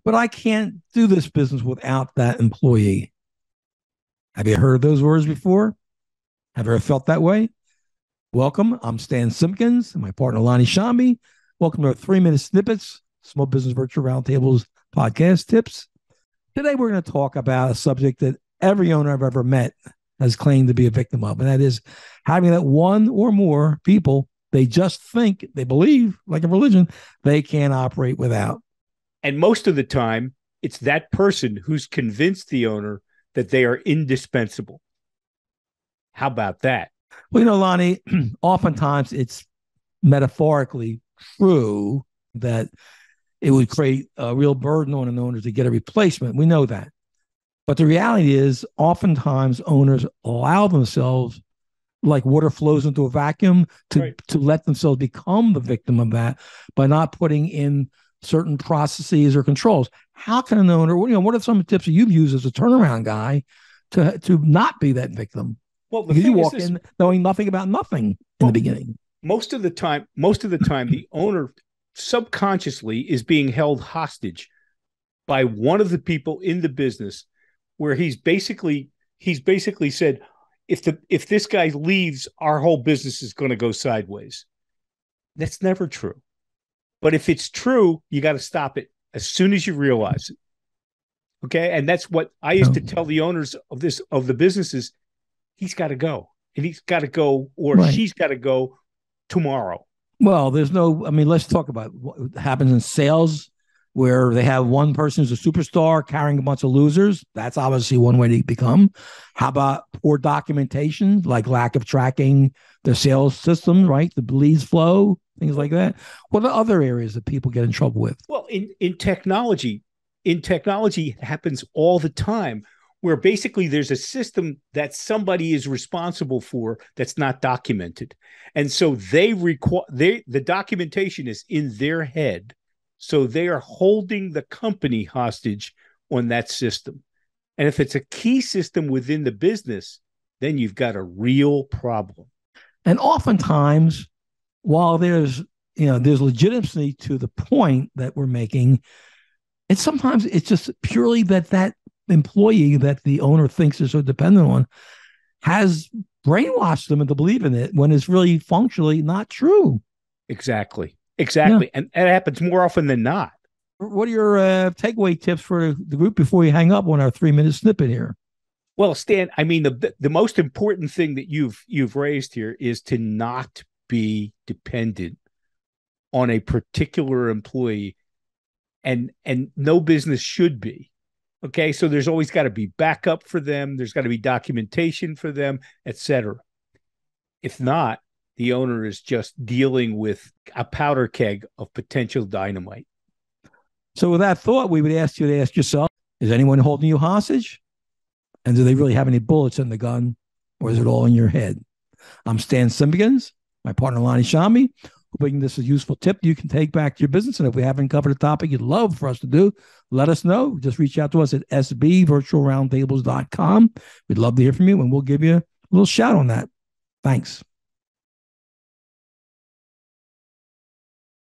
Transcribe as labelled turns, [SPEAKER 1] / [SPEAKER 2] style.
[SPEAKER 1] but I can't do this business without that employee. Have you heard those words before? Have you ever felt that way? Welcome. I'm Stan Simpkins and my partner, Lonnie Shambi. Welcome to our 3-minute snippets, Small Business Virtual Roundtables podcast tips. Today, we're going to talk about a subject that every owner I've ever met has claimed to be a victim of, and that is having that one or more people they just think, they believe, like a religion, they can't operate without.
[SPEAKER 2] And most of the time, it's that person who's convinced the owner that they are indispensable. How about that?
[SPEAKER 1] Well, Lonnie, oftentimes it's metaphorically true that it would create a real burden on an owner to get a replacement. We know that. But the reality is, oftentimes owners allow themselves, like water flows into a vacuum, to let themselves become the victim of that by not putting in certain processes or controls. How can an owner, what are some tips that you've used as a turnaround guy to not be that victim?
[SPEAKER 2] Well,
[SPEAKER 1] because you walk in knowing nothing about nothing in the beginning.
[SPEAKER 2] Most of the time, the owner subconsciously is being held hostage by one of the people in the business, where he's basically said, if this guy leaves, our whole business is going to go sideways. That's never true. But if it's true, you got to stop it as soon as you realize it. Okay, and that's what I used to tell the owners of the businesses. He's got to go, and he's got to go, or she's got to go tomorrow.
[SPEAKER 1] Well, let's talk about what happens in sales, where they have one person who's a superstar carrying a bunch of losers. That's obviously one way to become. How about poor documentation, like lack of tracking the sales system, right? The leads flow, things like that. What are other areas that people get in trouble with?
[SPEAKER 2] Well, in technology, it happens all the time, where basically there's a system that somebody is responsible for that's not documented. And so the documentation is in their head. So they are holding the company hostage on that system. And if it's a key system within the business, then you've got a real problem.
[SPEAKER 1] And oftentimes, while there's legitimacy to the point that we're making, and sometimes it's just purely that employee that the owner thinks is so dependent on has brainwashed them into believing it when it's really functionally not true.
[SPEAKER 2] Exactly. Yeah. And it happens more often than not.
[SPEAKER 1] What are your takeaway tips for the group before you hang up on our 3-minute snippet here?
[SPEAKER 2] Well, Stan, I mean, the most important thing that you've raised here is to not be dependent on a particular employee, and no business should be. Okay, so there's always got to be backup for them. There's got to be documentation for them, etc. If not, the owner is just dealing with a powder keg of potential dynamite.
[SPEAKER 1] So with that thought, we would ask you to ask yourself, is anyone holding you hostage? And do they really have any bullets in the gun? Or is it all in your head? I'm Stan Simpkins, my partner Lonnie Shambi. Hoping this is a useful tip you can take back to your business. And if we haven't covered a topic you'd love for us to do, let us know. Just reach out to us at sbvirtualroundtables.com. We'd love to hear from you, and we'll give you a little shout on that. Thanks.